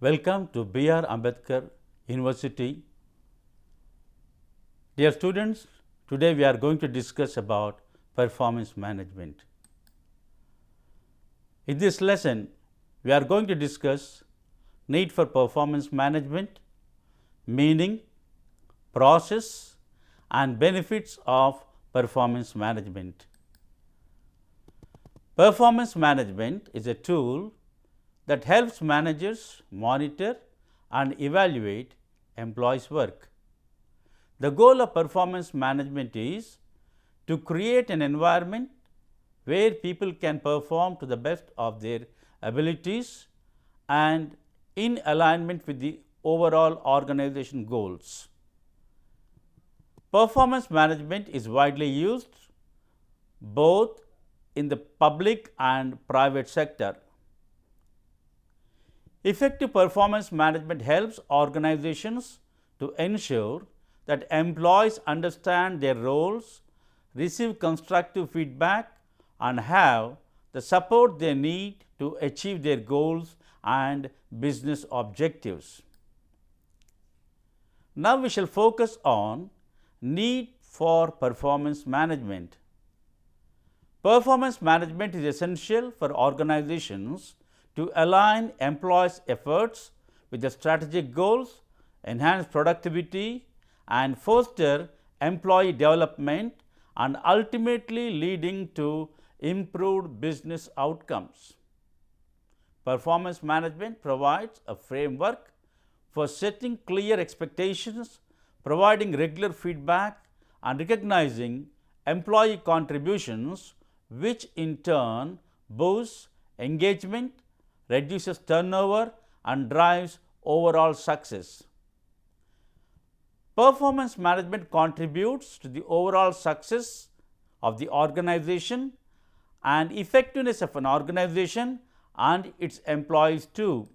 Welcome to BR Ambedkar University. Dear students, today we are going to discuss about performance management. In this lesson, we are going to discuss need for performance management, meaning, process and benefits of performance management. Performance management is a tool that helps managers monitor and evaluate employees' work. The goal of performance management is to create an environment where people can perform to the best of their abilities and in alignment with the overall organization goals. Performance management is widely used both in the public and private sector. Effective performance management helps organizations to ensure that employees understand their roles, receive constructive feedback and have the support they need to achieve their goals and business objectives. Now we shall focus on need for performance management. Performance management is essential for organizations to align employees' efforts with the strategic goals, enhance productivity and foster employee development and ultimately leading to improved business outcomes. Performance management provides a framework for setting clear expectations, providing regular feedback and recognizing employee contributions, which in turn boosts engagement, reduces turnover and drives overall success. Performance management contributes to the overall success of the organization and effectiveness of an organization and its employees too.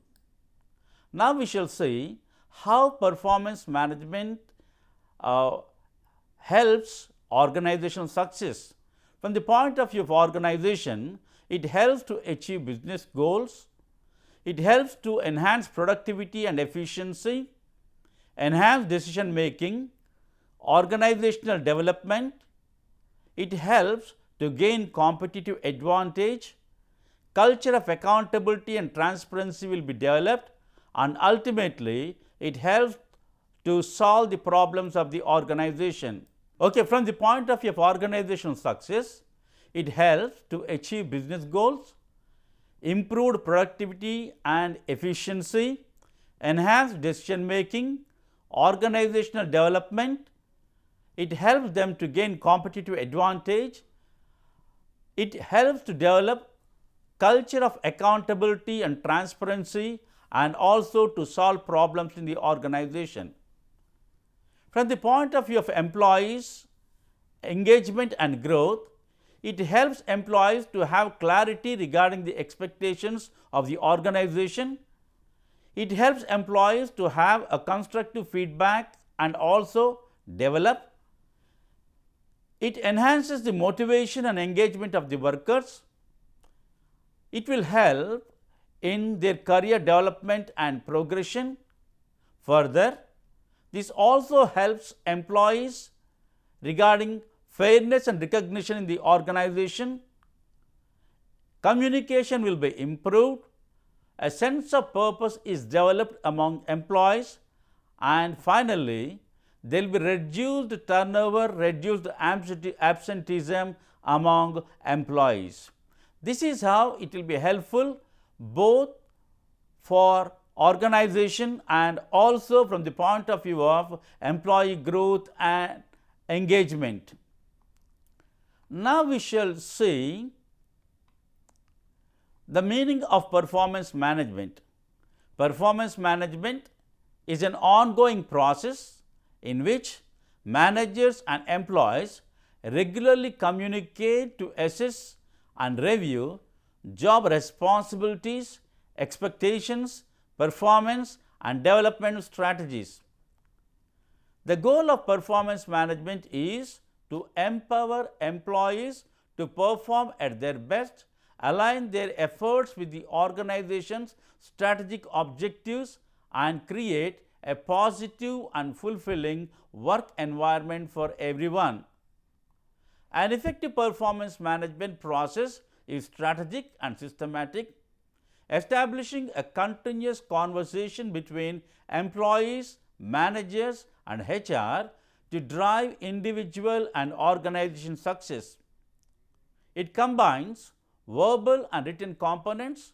Now we shall see how performance management helps organizational success. From the point of view of organization, it helps to achieve business goals, it helps to enhance productivity and efficiency, enhance decision making, organizational development, it helps to gain competitive advantage, culture of accountability and transparency will be developed and ultimately it helps to solve the problems of the organization. Okay, from the point of view of organizational success, it helps to achieve business goals, improved productivity and efficiency, enhanced decision making, organizational development, it helps them to gain competitive advantage, it helps to develop culture of accountability and transparency and also to solve problems in the organization. From the point of view of employees, engagement and growth, it helps employees to have clarity regarding the expectations of the organization. It helps employees to have a constructive feedback and also develop. It enhances the motivation and engagement of the workers. It will help in their career development and progression. Further, this also helps employees regarding fairness and recognition in the organization. Communication will be improved, a sense of purpose is developed among employees and finally, there will be reduced turnover, reduced absenteeism among employees. This is how it will be helpful both for organization and also from the point of view of employee growth and engagement. Now we shall see the meaning of performance management. Performance management is an ongoing process in which managers and employees regularly communicate to assess and review job responsibilities, expectations, performance and development strategies. The goal of performance management is to empower employees to perform at their best, align their efforts with the organization's strategic objectives, and create a positive and fulfilling work environment for everyone. An effective performance management process is strategic and systematic, establishing a continuous conversation between employees, managers, and HR to drive individual and organization success. It combines verbal and written components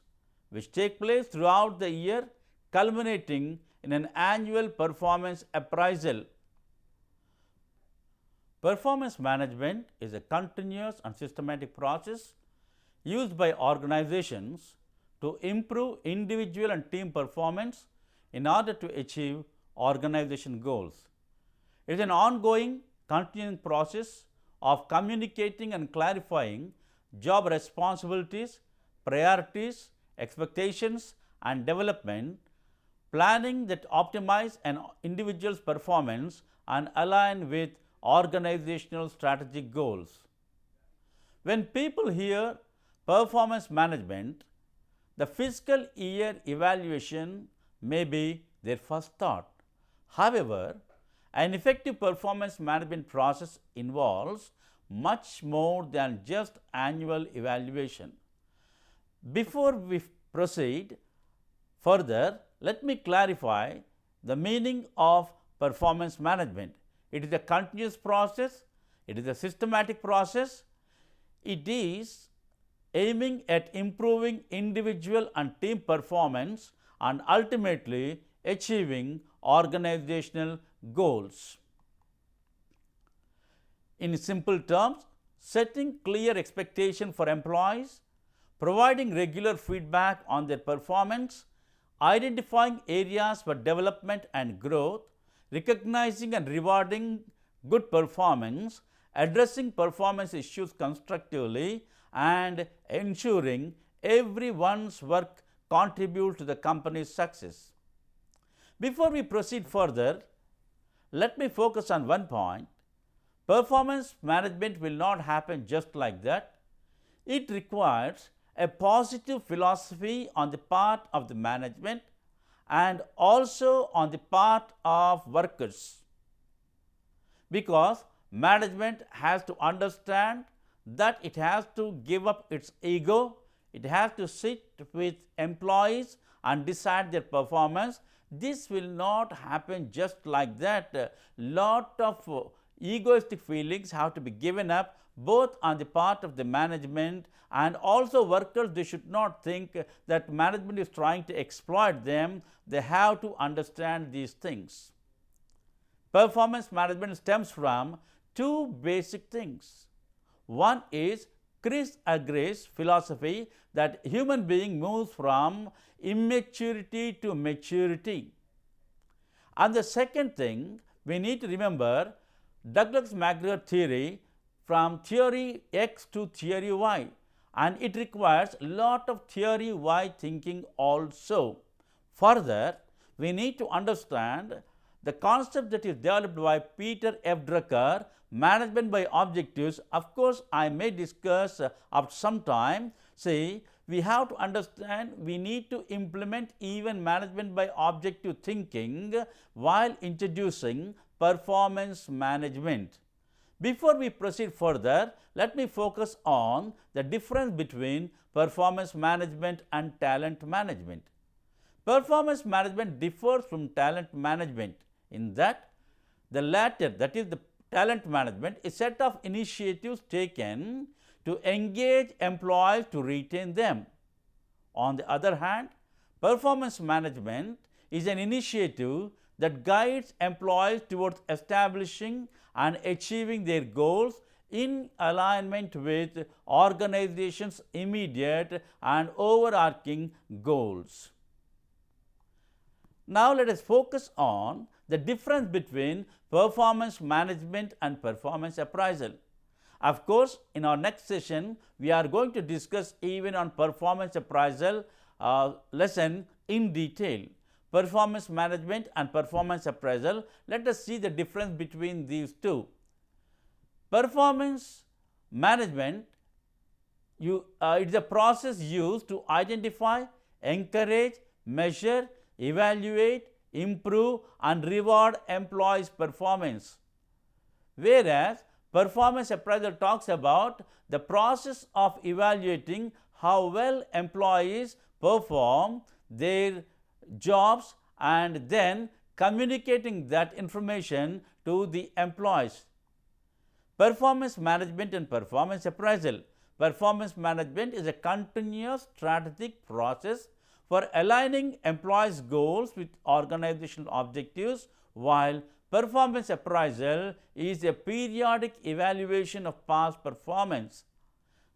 which take place throughout the year, culminating in an annual performance appraisal. Performance management is a continuous and systematic process used by organizations to improve individual and team performance in order to achieve organization goals. It is an ongoing, continuing process of communicating and clarifying job responsibilities, priorities, expectations, and development, planning that optimize an individual's performance and align with organizational strategic goals. When people hear performance management, the fiscal year evaluation may be their first thought. However, an effective performance management process involves much more than just annual evaluation. Before we proceed further, let me clarify the meaning of performance management. It is a continuous process, it is a systematic process, it is aiming at improving individual and team performance and ultimately achieving organizational goals. In simple terms, setting clear expectations for employees, providing regular feedback on their performance, identifying areas for development and growth, recognizing and rewarding good performance, addressing performance issues constructively, and ensuring everyone's work contributes to the company's success. Before we proceed further, let me focus on one point. Performance management will not happen just like that. It requires a positive philosophy on the part of the management and also on the part of workers, because management has to understand that it has to give up its ego, it has to sit with employees and decide their performance. This will not happen just like that. Lot of egoistic feelings have to be given up both on the part of the management and also workers. They should not think that management is trying to exploit them. They have to understand these things. Performance management stems from two basic things. One is Chris Agrey's philosophy that human being moves from immaturity to maturity. And the second thing, we need to remember Douglas McGregor theory, from theory X to theory Y, and it requires a lot of theory Y thinking also. Further, we need to understand the concept that is developed by Peter F. Drucker, management by objectives. Of course, I may discuss at some time. See, we have to understand, we need to implement even management by objective thinking while introducing performance management. Before we proceed further, let me focus on the difference between performance management and talent management. Performance management differs from talent management in that the latter, that is the talent management, is a set of initiatives taken to engage employees to retain them. On the other hand, performance management is an initiative that guides employees towards establishing and achieving their goals in alignment with organization's immediate and overarching goals. Now, let us focus on the difference between performance management and performance appraisal. Of course, in our next session, we are going to discuss even on performance appraisal lesson in detail. Performance management and performance appraisal, let us see the difference between these two. Performance management, it is a process used to identify, encourage, measure, evaluate, improve and reward employees' performance. Whereas, performance appraisal talks about the process of evaluating how well employees perform their jobs and then communicating that information to the employees. Performance management and performance appraisal. Performance management is a continuous strategic process for aligning employees' goals with organizational objectives, while performance appraisal is a periodic evaluation of past performance.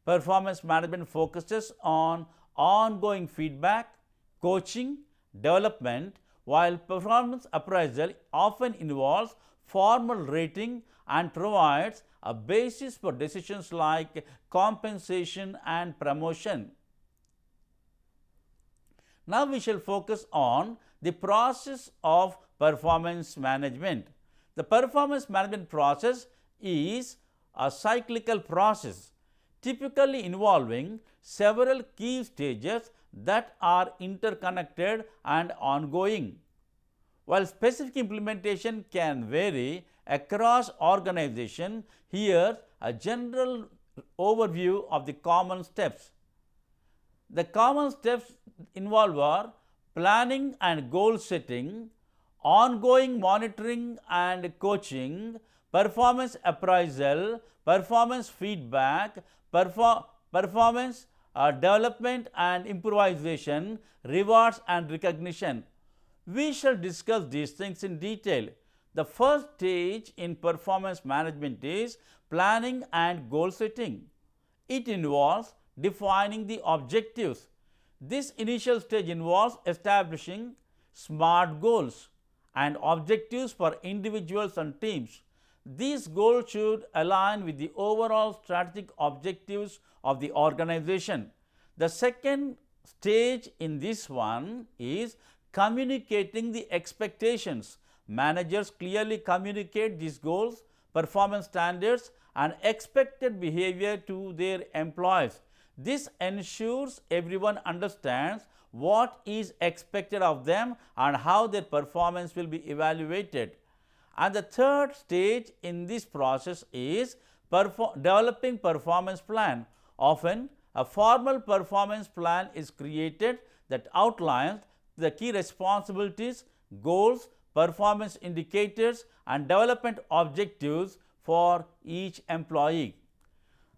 Performance management focuses on ongoing feedback, coaching, development, while performance appraisal often involves formal rating and provides a basis for decisions like compensation and promotion. Now, we shall focus on the process of performance management. The performance management process is a cyclical process, typically involving several key stages that are interconnected and ongoing. While specific implementation can vary across organizations, here's a general overview of the common steps. The common steps involve are planning and goal setting, ongoing monitoring and coaching, performance appraisal, performance feedback, performance development and improvisation, rewards and recognition. We shall discuss these things in detail. The first stage in performance management is planning and goal setting. It involves defining the objectives. This initial stage involves establishing SMART goals and objectives for individuals and teams. These goals should align with the overall strategic objectives of the organization. The second stage in this one is communicating the expectations. Managers clearly communicate these goals, performance standards and expected behavior to their employees. This ensures everyone understands what is expected of them and how their performance will be evaluated. And the third stage in this process is developing performance plan. Often, a formal performance plan is created that outlines the key responsibilities, goals, performance indicators and development objectives for each employee.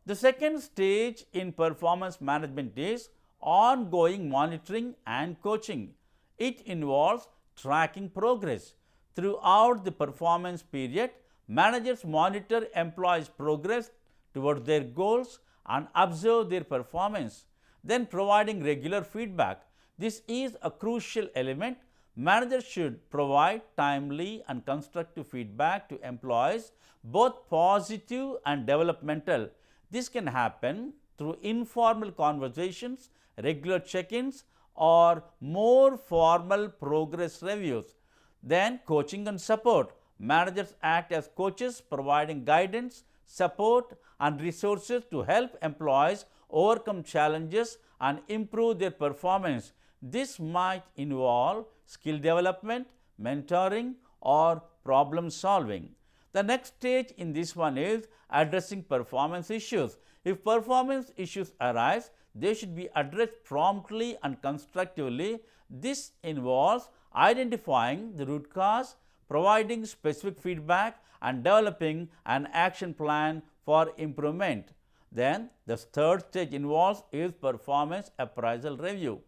The second stage in performance management is ongoing monitoring and coaching. It involves tracking progress. Throughout the performance period, managers monitor employees' progress towards their goals and observe their performance, then providing regular feedback. This is a crucial element. Managers should provide timely and constructive feedback to employees, both positive and developmental. This can happen through informal conversations, regular check-ins or more formal progress reviews. Then coaching and support. Managers act as coaches, providing guidance, support and resources to help employees overcome challenges and improve their performance. This might involve skill development, mentoring or problem solving. The next stage in this one is addressing performance issues. If performance issues arise, they should be addressed promptly and constructively. This involves identifying the root cause, providing specific feedback and developing an action plan for improvement. Then the third stage involves is performance appraisal review.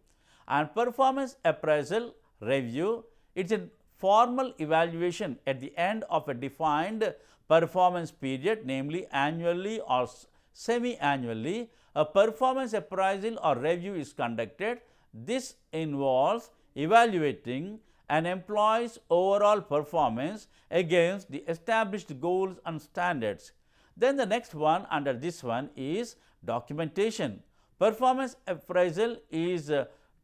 And performance appraisal review, it is a formal evaluation at the end of a defined performance period, namely annually or semi-annually. A performance appraisal or review is conducted. This involves evaluating an employee's overall performance against the established goals and standards. Then the next one under this one is documentation. Performance appraisal is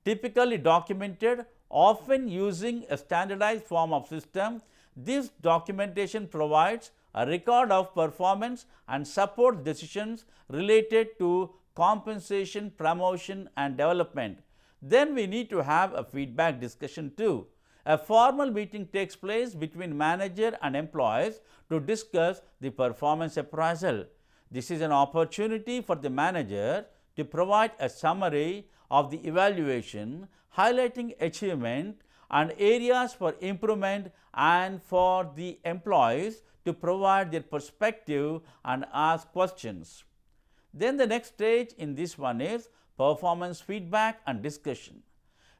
typically documented, often using a standardized form of system. This documentation provides a record of performance and supports decisions related to compensation, promotion and development. Then we need to have a feedback discussion too. A formal meeting takes place between manager and employees to discuss the performance appraisal. This is an opportunity for the manager to provide a summary of the evaluation, highlighting achievement and areas for improvement, and for the employees to provide their perspective and ask questions. Then the next stage in this one is performance feedback and discussion.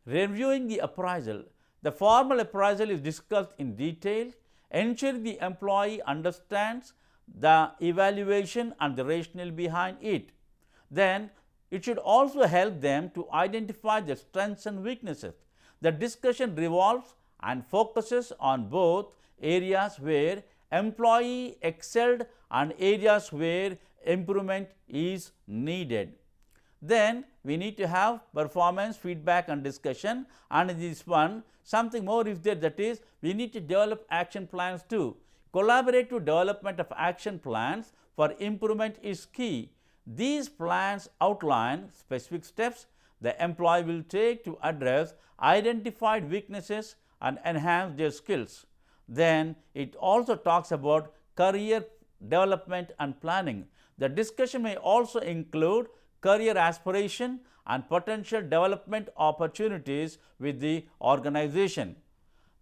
Reviewing the appraisal. The formal appraisal is discussed in detail, ensuring the employee understands the evaluation and the rationale behind it. Then it should also help them to identify their strengths and weaknesses. The discussion revolves and focuses on both areas where employee excelled and areas where improvement is needed. Then we need to have performance feedback and discussion, and in this one something more is there, that is we need to develop action plans too. Collaborative development of action plans for improvement is key. These plans outline specific steps the employee will take to address identified weaknesses and enhance their skills. Then it also talks about career development and planning. The discussion may also include career aspiration and potential development opportunities with the organization.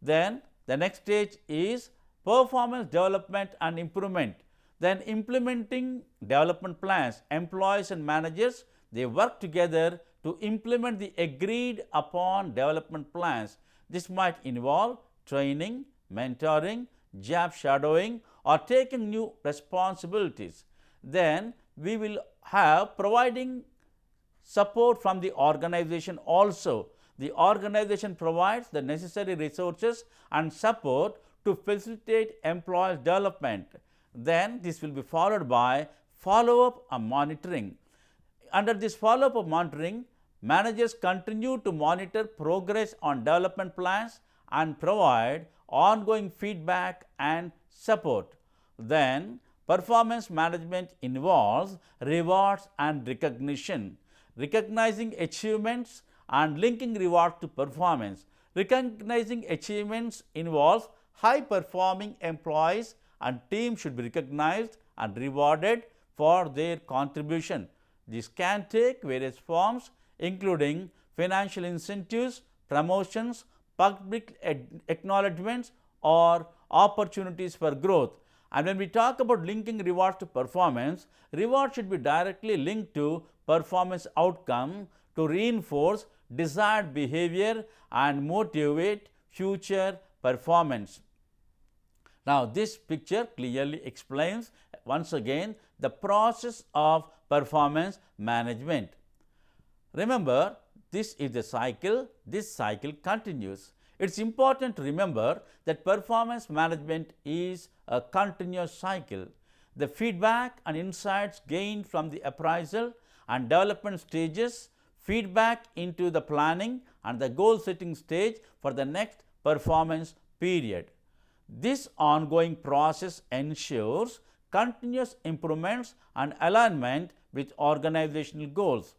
Then the next stage is performance development and improvement. Then implementing development plans. Employees and managers, they work together to implement the agreed upon development plans. This might involve training, mentoring, job shadowing, or taking new responsibilities. Then we will have providing support from the organization also. The organization provides the necessary resources and support to facilitate employees' development. Then this will be followed by follow-up and monitoring. Under this follow-up and monitoring, managers continue to monitor progress on development plans and provide ongoing feedback and support. Then performance management involves rewards and recognition. Recognizing achievements and linking rewards to performance. Recognizing achievements involves high performing employees, and teams should be recognized and rewarded for their contribution. This can take various forms, including financial incentives, promotions, public acknowledgements, or opportunities for growth. And when we talk about linking rewards to performance, rewards should be directly linked to performance outcome to reinforce desired behavior and motivate future performance. Now, this picture clearly explains once again the process of performance management. Remember, this is a cycle, this cycle continues. It is important to remember that performance management is a continuous cycle. The feedback and insights gained from the appraisal and development stages feedback into the planning and the goal setting stage for the next performance period. This ongoing process ensures continuous improvements and alignment with organizational goals.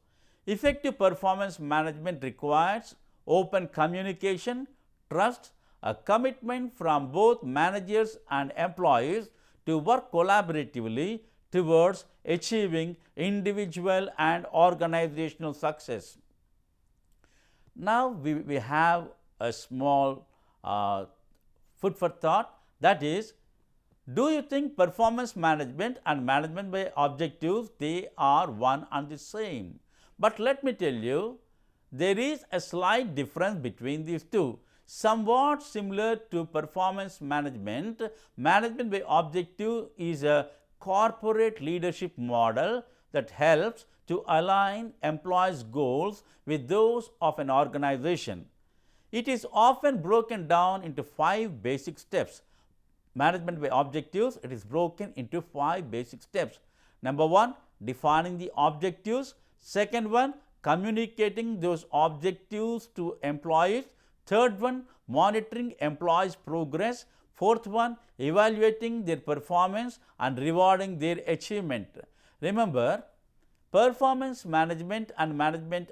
Effective performance management requires open communication, trust, a commitment from both managers and employees to work collaboratively towards achieving individual and organizational success. Now, we have a small food for thought, that is, do you think performance management and management by objectives, they are one and the same? But let me tell you, there is a slight difference between these two. Somewhat similar to performance management, management by objective is a corporate leadership model that helps to align employees' goals with those of an organization. It is often broken down into 5 basic steps. Management by objectives, it is broken into 5 basic steps. Number 1, defining the objectives. Second one, communicating those objectives to employees. Third one, monitoring employees' progress. Fourth one, evaluating their performance and rewarding their achievement. Remember, performance management and management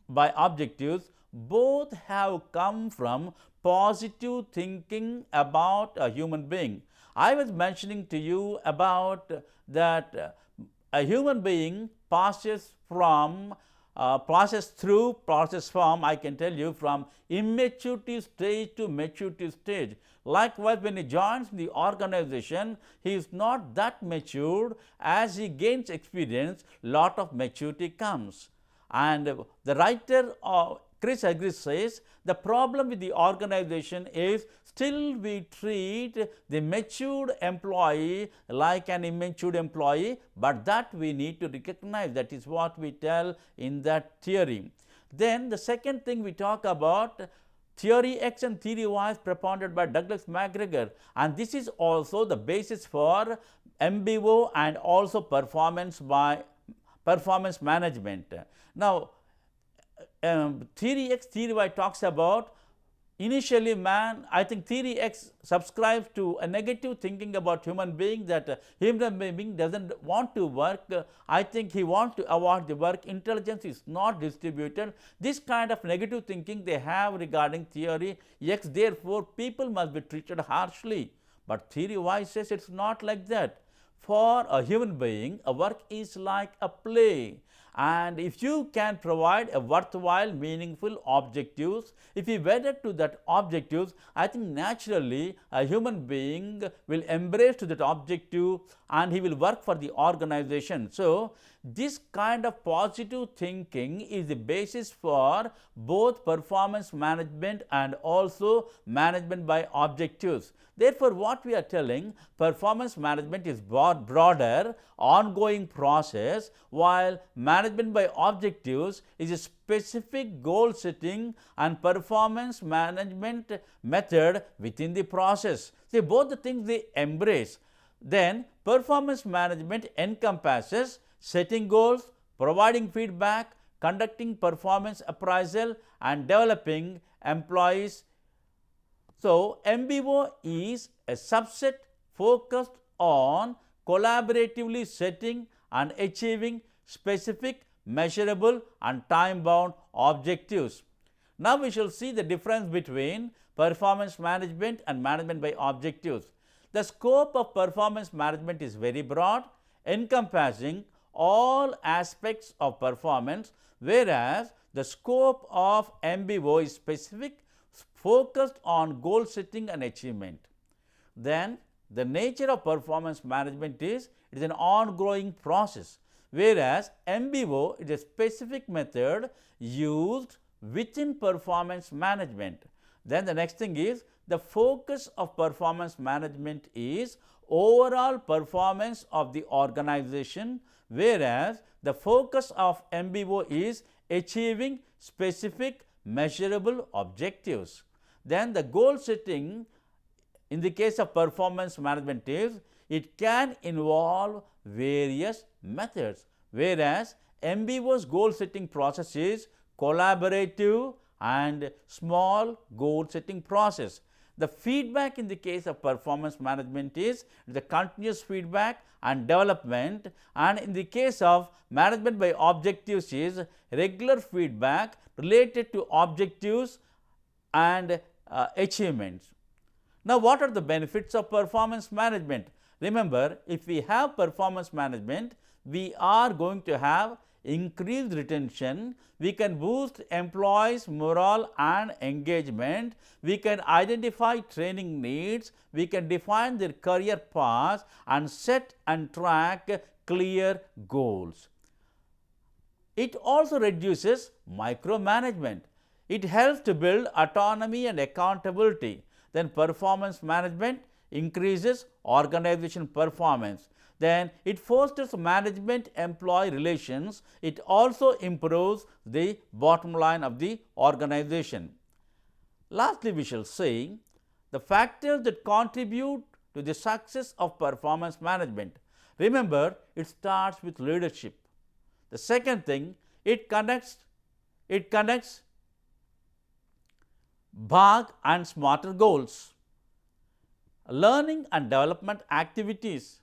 by objectives both have come from positive thinking about a human being. I was mentioning to you about that a human being passes from process from, I can tell you, from immaturity stage to maturity stage. Likewise, when he joins the organization, he is not that matured. As he gains experience, lot of maturity comes. And the writer Chris Agris says the problem with the organization is still we treat the matured employee like an immature employee, but that we need to recognize. That is what we tell in that theory. Then the second thing we talk about, theory X and theory Y is propounded by Douglas McGregor, and this is also the basis for MBO and also performance management. Now, theory X, theory Y talks about initially I think theory X subscribes to a negative thinking about human being, that human being doesn't want to work. I think he wants to avoid the work. Intelligence is not distributed. This kind of negative thinking they have regarding theory X. Therefore, people must be treated harshly. But theory Y says it's not like that. For a human being, a work is like a play. And if you can provide a worthwhile, meaningful objectives, if you wedded to that objectives, I think naturally a human being will embrace to that objective and he will work for the organization. So, this kind of positive thinking is the basis for both performance management and also management by objectives. Therefore, what we are telling, performance management is broader, ongoing process, while management by objectives is a specific goal setting and performance management method within the process. See, both the things they embrace. Then, performance management encompasses setting goals, providing feedback, conducting performance appraisal, and developing employees. So, MBO is a subset focused on collaboratively setting and achieving specific, measurable and time-bound objectives. Now, we shall see the difference between performance management and management by objectives. The scope of performance management is very broad, encompassing all aspects of performance, whereas the scope of MBO is specific, focused on goal setting and achievement. Then, the nature of performance management is it is an ongoing process, whereas MBO is a specific method used within performance management. Then the next thing is the focus of performance management is overall performance of the organization, whereas the focus of MBO is achieving specific measurable objectives. Then the goal setting in the case of performance management is it can involve various methods, whereas MBO's goal setting process is collaborative and small goal setting process. The feedback in the case of performance management is the continuous feedback and development, and in the case of management by objectives is regular feedback related to objectives and achievements. Now, what are the benefits of performance management? Remember, if we have performance management, we are going to have increased retention, we can boost employees' morale and engagement, we can identify training needs, we can define their career paths and set and track clear goals. It also reduces micromanagement. It helps to build autonomy and accountability. Then performance management increases organization performance. Then it fosters management employee relations. It also improves the bottom line of the organization. Lastly, we shall say the factors that contribute to the success of performance management. Remember, it starts with leadership. The second thing, it connects BRAOU and smarter goals, learning and development activities,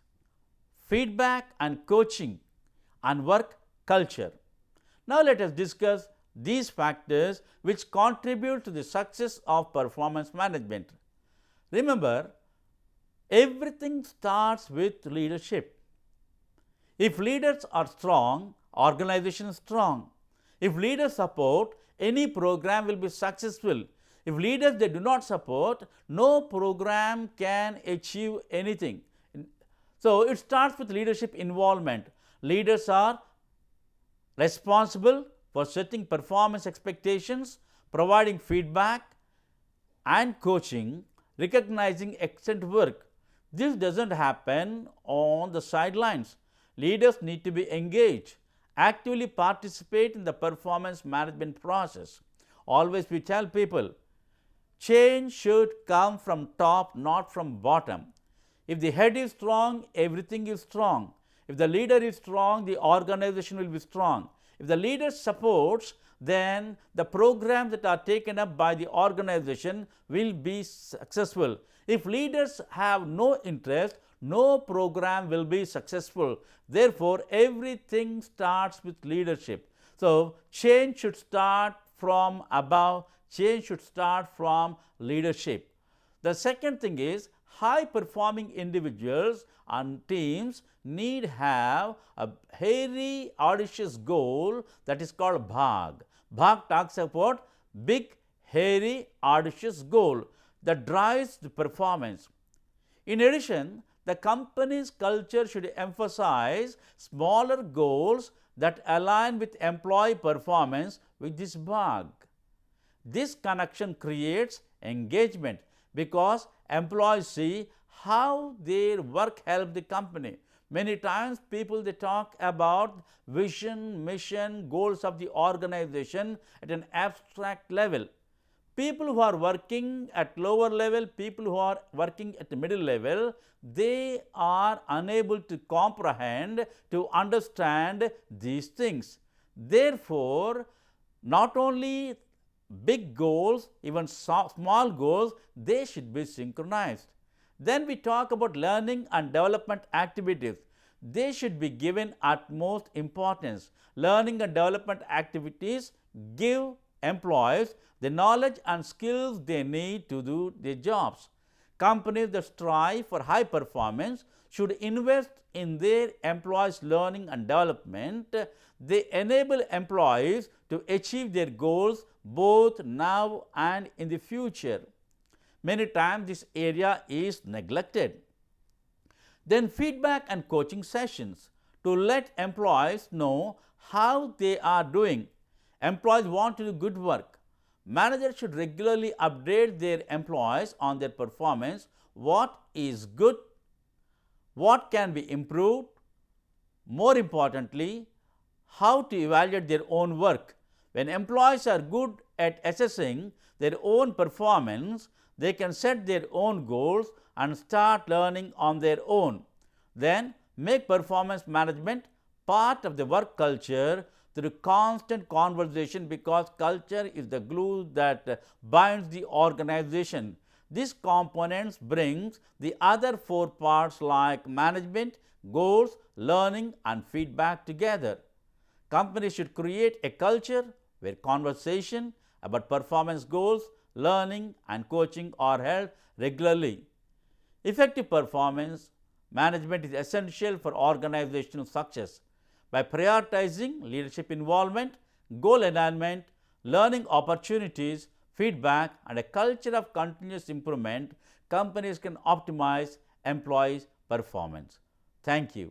feedback and coaching, and work culture. Now, let us discuss these factors which contribute to the success of performance management. Remember, everything starts with leadership. If leaders are strong, organization is strong. If leaders support, any program will be successful. If leaders they do not support, no program can achieve anything. So, it starts with leadership involvement. Leaders are responsible for setting performance expectations, providing feedback and coaching, recognizing excellent work. This doesn't happen on the sidelines. Leaders need to be engaged, actively participate in the performance management process. Always we tell people, change should come from top, not from bottom. If the head is strong, everything is strong. If the leader is strong, the organization will be strong. If the leader supports, then the programs that are taken up by the organization will be successful. If leaders have no interest, no program will be successful. Therefore, everything starts with leadership. So, change should start from above, change should start from leadership. The second thing is, high performing individuals and teams need have a hairy audacious goal that is called BRAOU. BRAOU talks about big hairy audacious goal that drives the performance. In addition, the company's culture should emphasize smaller goals that align with employee performance with this BRAOU. This connection creates engagement because employees see how their work helps the company. Many times people they talk about vision, mission, goals of the organization at an abstract level. People who are working at lower level, people who are working at the middle level, they are unable to comprehend, to understand these things. Therefore, not only big goals, even small goals, they should be synchronized. Then we talk about learning and development activities. They should be given utmost importance. Learning and development activities give employees the knowledge and skills they need to do their jobs. Companies that strive for high performance should invest in their employees' learning and development. They enable employees to achieve their goals both now and in the future. Many times this area is neglected. Then feedback and coaching sessions to let employees know how they are doing. Employees want to do good work. Managers should regularly update their employees on their performance, what is good, what can be improved, more importantly, how to evaluate their own work. When employees are good at assessing their own performance, they can set their own goals and start learning on their own. Then make performance management part of the work culture through constant conversation, because culture is the glue that binds the organization. These components brings the other four parts like management, goals, learning and feedback together. Companies should create a culture where conversation about performance goals, learning and coaching are held regularly. Effective performance management is essential for organizational success. By prioritizing leadership involvement, goal alignment, learning opportunities, feedback and a culture of continuous improvement, companies can optimize employees' performance. Thank you.